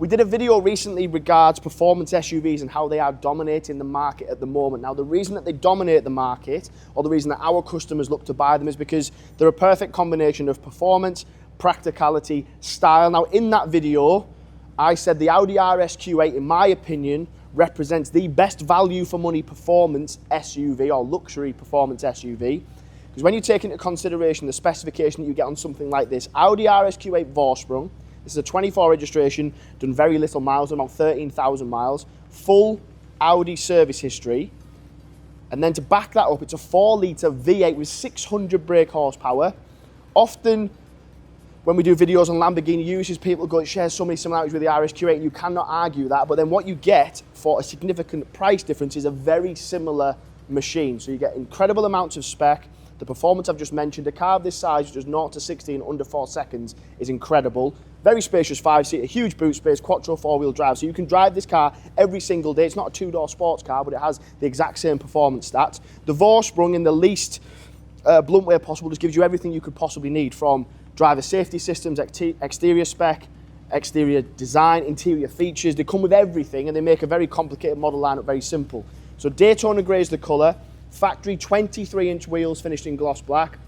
We did a video recently regards performance SUVs and how they are dominating the market at the moment. Now, the reason that they dominate the market, or the reason that our customers look to buy them, is because they're a perfect combination of performance, practicality, style. Now, in that video, I said the Audi RSQ8, in my opinion, represents the best value for money performance SUV, or luxury performance SUV. Because when you take into consideration the specification that you get on something like this, Audi RSQ8 Vorsprung, this is a 24 registration, done very little miles, about 13,000 miles, full Audi service history. And then to back that up, it's a 4-litre V8 with 600 brake horsepower. Often, when we do videos on Lamborghini uses, people go, it shares so many similarities with the RSQ8, and you cannot argue that. But then what you get for a significant price difference is a very similar machine. So you get incredible amounts of spec. The performance I've just mentioned, a car of this size, which does 0 to 60 in under 4 seconds, is incredible. Very spacious 5-seater, huge boot space, Quattro 4-wheel drive. So you can drive this car every single day. It's not a 2-door sports car, but it has the exact same performance stats. The Vorsprung, in the least blunt way possible, just gives you everything you could possibly need, from driver safety systems, exterior spec, exterior design, interior features. They come with everything, and they make a very complicated model lineup very simple. So Daytona grey is the colour. Factory 23-inch wheels finished in gloss black.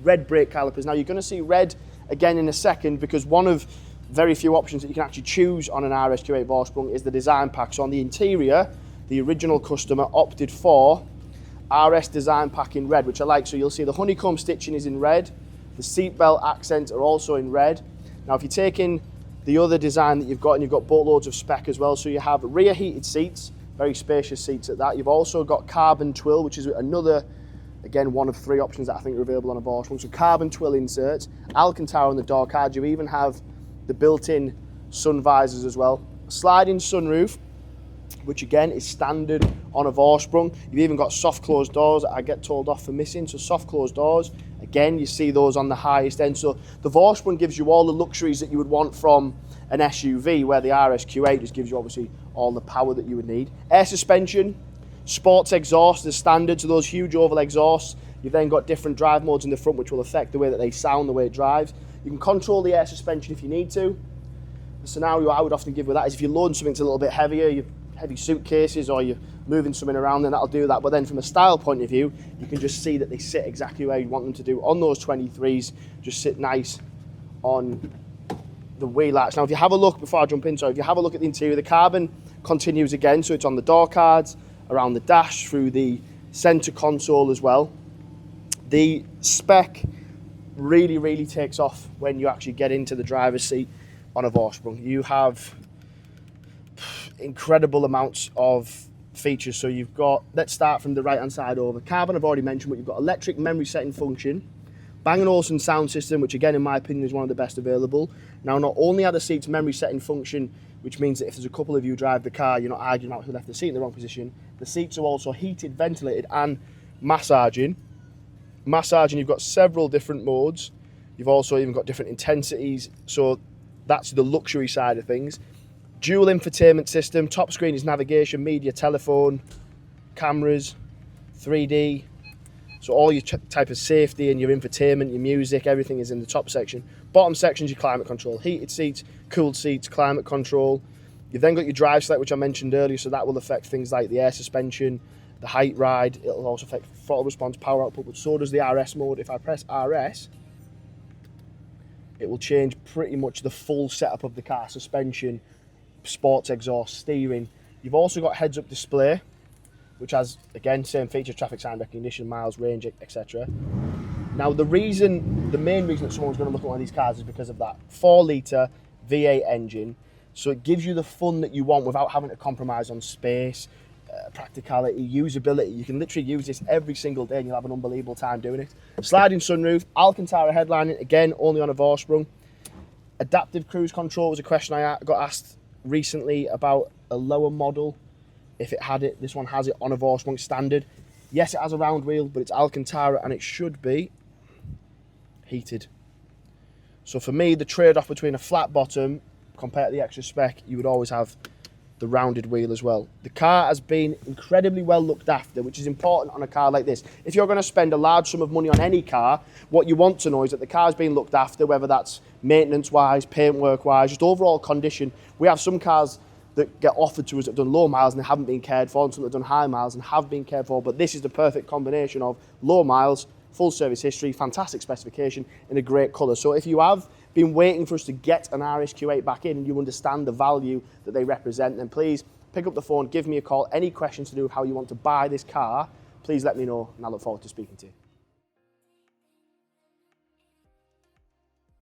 Red brake calipers. Now, you're going to see red again in a second, because one of very few options that you can actually choose on an RSQ8 Vorsprung is the design pack. So on the interior, the original customer opted for RS design pack in red, which I like. So you'll see the honeycomb stitching is in red. The seatbelt accents are also in red. Now, if you take in the other design that you've got, and you've got boatloads of spec as well, so you have rear heated seats, very spacious seats at that. You've also got carbon twill, which is another, again, one of 3 options that I think are available on a Vorsprung. So carbon twill inserts, Alcantara on the door cards. You even have the built-in sun visors as well. Sliding sunroof, which again is standard on a Vorsprung. You've even got soft closed doors that I get told off for missing. So soft closed doors, again, you see those on the highest end. So the Vorsprung gives you all the luxuries that you would want from an SUV, where the RSQ8 just gives you obviously all the power that you would need. Air suspension, sports exhaust is standard, so those huge oval exhausts. You've then got different drive modes in the front, which will affect the way that they sound, the way it drives. You can control the air suspension if you need to. The scenario I would often give with that is if you're loading something that's a little bit heavier, you heavy suitcases, or you're moving something around, then that'll do that. But then from a style point of view, you can just see that they sit exactly where you want them to do on those 23s, just sit nice on the wheel arch. Now, if you have a look, before I jump in, so if you have a look at the interior, the carbon continues again, so it's on the door cards, around the dash, through the center console as well. The spec really, really takes off when you actually get into the driver's seat on a Vorsprung. You have incredible amounts of features. So you've got, let's start from the right hand side over. Carbon I've already mentioned, but you've got electric memory setting function, Bang & Olufsen sound system, which again in my opinion is one of the best available. Now, not only are the seats memory setting function, which means that if there's a couple of you drive the car, you're not arguing about who left the seat in the wrong position. The seats are also heated, ventilated and massaging. You've got several different modes. You've also even got different intensities. So that's the luxury side of things. Dual infotainment system, top screen is navigation, media, telephone, cameras, 3D. So all your type of safety and your infotainment, your music, everything is in the top section. Bottom section is your climate control, heated seats, cooled seats, climate control. You've then got your drive select, which I mentioned earlier, so that will affect things like the air suspension, the height ride. It'll also affect throttle response, power output, but so does the RS mode. If I press RS, it will change pretty much the full setup of the car: suspension, sports exhaust, steering. You've also got heads-up display, which has, again, same features: traffic sign recognition, miles, range, etc. Now, the main reason that someone's going to look at one of these cars is because of that 4-litre V8 engine. So it gives you the fun that you want without having to compromise on space, practicality, usability. You can literally use this every single day and you'll have an unbelievable time doing it. Sliding sunroof, Alcantara headlining, again, only on a Vorsprung. Adaptive cruise control was a question I got asked recently about a lower model. If it had it, this one has it on a Vorsprung standard. Yes, it has a round wheel, but it's Alcantara and it should be heated. So for me, the trade-off between a flat bottom compared to the extra spec, you would always have the rounded wheel as well. The car has been incredibly well looked after, which is important on a car like this. If you're going to spend a large sum of money on any car, what you want to know is that the car's being looked after, whether that's maintenance-wise, paintwork-wise, just overall condition. We have some cars that get offered to us that have done low miles and they haven't been cared for, and some that have done high miles and have been cared for, but this is the perfect combination of low miles, full service history, fantastic specification, and a great colour. So if you have been waiting for us to get an RSQ8 back in and you understand the value that they represent, then please pick up the phone, give me a call. Any questions to do with how you want to buy this car, please let me know, and I look forward to speaking to you.